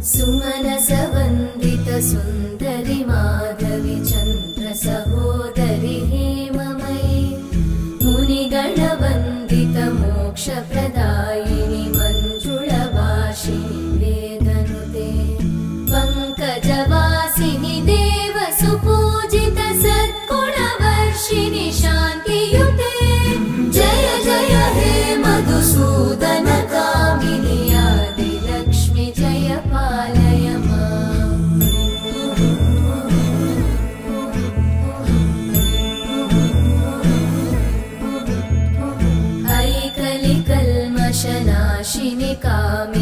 सुमनसवन्दित सुन्दरि माधवि चन्द्र सहोदरि हेममयि मुनिगणवन्दित मोक्षप्रदायिनि मञ्जुळभाषिणि वेदनुते पङ्कजवासिनि देवसुपूजित सद्गुणवर्षिणि शान्तियुते जय जय हे मधुसूदन कामिनि आदिलक्ष्मि जय पालय माम्। ऐकलिकल्मषनाशिनि कामिनि